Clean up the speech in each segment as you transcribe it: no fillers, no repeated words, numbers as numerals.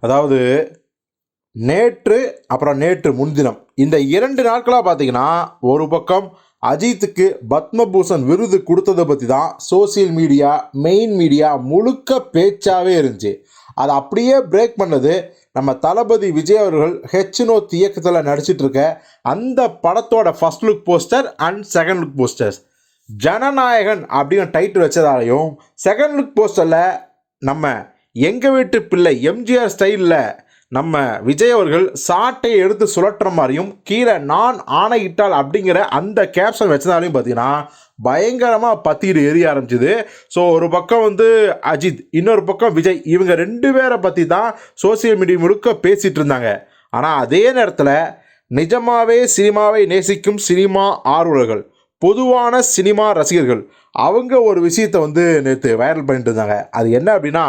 அதாவது நேற்று அப்புறம் நேற்று முன்தினம் இந்த 2 நாட்களாக பார்த்தீங்கன்னா, ஒரு பக்கம் அஜித்துக்கு பத்மபூஷன் விருது கொடுத்ததை பற்றி தான் சோசியல் மீடியா, மெயின் மீடியா முழுக்க பேச்சாகவே இருந்துச்சு. அதை அப்படியே பிரேக் பண்ணது நம்ம தளபதி விஜய் அவர்கள் ஹெச்னோத் இயக்கத்தில் நடிச்சிட்டு இருக்க அந்த படத்தோட first look poster and second look posters. Jana Nayagan அப்படின்னு டைட்டில் வச்சதாலையும், செகண்ட் லுக் போஸ்டரில் நம்ம எங்கள் வீட்டு பிள்ளை எம்ஜிஆர் ஸ்டைலில் நம்ம விஜய் அவர்கள் சாட்டையை எடுத்து சுழற்றுற மாதிரியும், கீழே நான் ஆணையிட்டால் அப்படிங்கிற அந்த கேப்ஷன் வச்சதாலையும் பார்த்தீங்கன்னா பயங்கரமாக பற்றிட்டு எரிய ஆரம்பிச்சுது. ஸோ ஒரு பக்கம் வந்து அஜித், இன்னொரு பக்கம் விஜய், இவங்க 2 பேரை பற்றி தான் சோசியல் மீடியா முழுக்க பேசிகிட்டு இருந்தாங்க. ஆனால் அதே நேரத்தில் நிஜமாவே சினிமாவை நேசிக்கும் சினிமா ஆர்வலர்கள், பொதுவான சினிமா ரசிகர்கள், அவங்க ஒரு விஷயத்தை வந்து நேற்று வைரல் பண்ணிட்டு இருந்தாங்க. அது என்ன அப்படின்னா,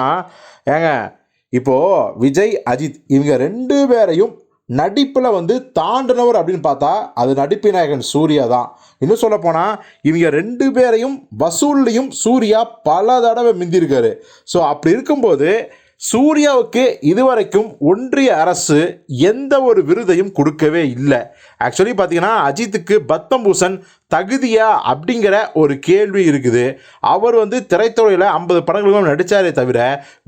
ஏங்க இப்போது விஜய், அஜித் இவங்க 2 பேரையும் நடிப்பில் வந்து தாண்டினவர் அப்படின்னு பார்த்தா அது நடிப்பு நாயகன் சூர்யா தான். இன்னும் சொல்லப்போனால் இவங்க 2 பேரையும் வசூல்லையும் சூர்யா பல தடவை மிந்திருக்காரு. ஸோ அப்படி இருக்கும்போது சூர்யாவுக்கு இதுவரைக்கும் ஒன்றிய அரசு எந்த ஒரு விருதையும் கொடுக்கவே இல்லை. ஆக்சுவலி பார்த்தீங்கன்னா அஜித்துக்கு பத்மபூஷன் தகுதியா அப்படிங்கிற ஒரு கேள்வி இருக்குது. அவர் வந்து திரைத்துறையில் 50 படங்களுக்கும் நடித்தாரே தவிர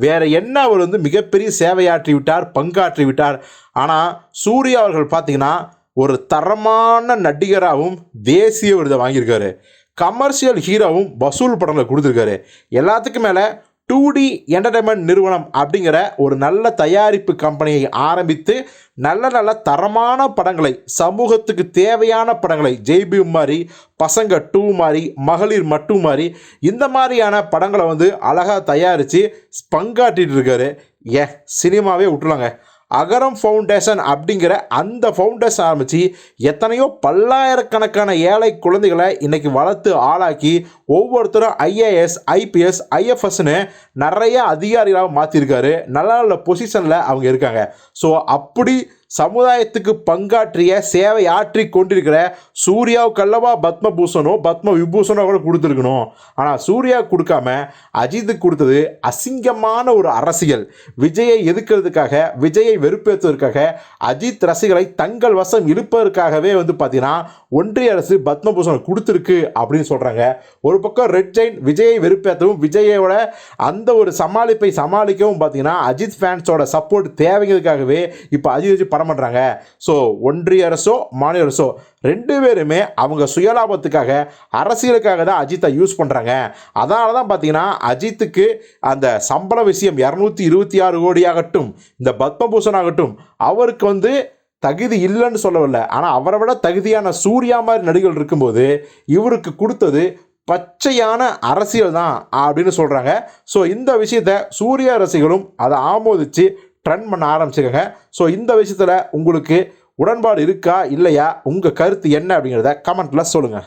வேற என்ன அவர் வந்து மிகப்பெரிய சேவையாற்றி விட்டார், பங்காற்றி விட்டார். ஆனால் சூர்யா அவர்கள் பார்த்தீங்கன்னா ஒரு தரமான நடிகராகவும் தேசிய விருதை வாங்கியிருக்காரு. கமர்ஷியல் ஹீரோவும் வசூல் படங்களை கொடுத்துருக்காரு. எல்லாத்துக்கும் மேலே 2D என்டர்டைன்மெண்ட் நிறுவனம் அப்படிங்கிற ஒரு நல்ல தயாரிப்பு கம்பெனியை ஆரம்பித்து நல்ல நல்ல தரமான படங்களை, சமூகத்துக்கு தேவையான படங்களை, ஜெய்பீம் மாதிரி, பசங்க 2 மாதிரி, மகளிர் மட்டும் மாதிரி, இந்த மாதிரியான படங்களை வந்து அழகாக தயாரித்து பங்காற்றிட்டு இருக்காரு. சினிமாவே விட்டுலாங்க. அகரம் ஃபவுண்டேஷன் அப்படிங்கிற அந்த ஃபவுண்டேஷன் ஆரம்பித்து எத்தனையோ பல்லாயிரக்கணக்கான ஏழை குழந்தைகளை இன்றைக்கி வளர்த்து ஆளாக்கி ஒவ்வொருத்தரும் IAS, IPS, IFSன்னு நிறைய அதிகாரிகளாக மாற்றிருக்காரு. நல்ல நல்ல பொசிஷனில் அவங்க இருக்காங்க. ஸோ அப்படி சமுதாயத்துக்கு பங்காற்றிய சேவை ஆற்றி கொண்டிருக்கிற சூர்யாவுக்கு அல்லவா பத்மபூஷனோ பத்ம விபூஷனோ கூட கொடுத்துருக்கணும். ஆனால் சூர்யா கொடுக்காம அஜித்துக்கு கொடுத்தது அசிங்கமான ஒரு அரசியல். விஜயை எதிர்க்கிறதுக்காக, விஜயை வெறுப்பேற்றுவதற்காக, அஜித் ரசிகர்களை தங்கள் வசம் இழுப்பதற்காகவே வந்து பார்த்தீங்கன்னா ஒன்றிய அரசு பத்மபூஷன் கொடுத்துருக்கு அப்படின்னு சொல்கிறாங்க. ஒரு பக்கம் ரெட் ஜெயின் விஜயை வெறுப்பேற்றவும், விஜயோட அந்த ஒரு சமாளிப்பை சமாளிக்கவும் பார்த்தீங்கன்னா அஜித் ஃபேன்ஸோட சப்போர்ட் தேவைங்கிறதுக்காகவே இப்போ அஜித் வச்சு படம் பண்ணுறாங்க. ஸோ ஒன்றிய அரசோ மாநில அரசோ 2 பேருமே அவங்க சுயலாபத்துக்காக, அரசியலுக்காக தான் அஜித்தை யூஸ் பண்ணுறாங்க. அதனால தான் பார்த்தீங்கன்னா அஜித்துக்கு அந்த சம்பள விஷயம் 226 கோடி ஆகட்டும், இந்த பத்மபூஷன் ஆகட்டும், அவருக்கு வந்து தகுதி இல்லைன்னு சொல்லவில்லை. ஆனால் அவரை விட தகுதியான சூர்யா மாதிரி நடிகர்கள் இருக்கும்போது இவருக்கு கொடுத்தது பச்சையான அரசியல் தான் அப்படின்னு சொல்கிறாங்க. ஸோ இந்த விஷயத்தை சூர்யா ரசிகர்களும் அதை ஆமோதித்து ட்ரெண்ட் பண்ண ஆரம்பிச்சுக்கோங்க. ஸோ இந்த விஷயத்தில் உங்களுக்கு உடன்பாடு இருக்கா இல்லையா, உங்கள் கருத்து என்ன அப்படிங்கிறத கமெண்ட்டில் சொல்லுங்கள்.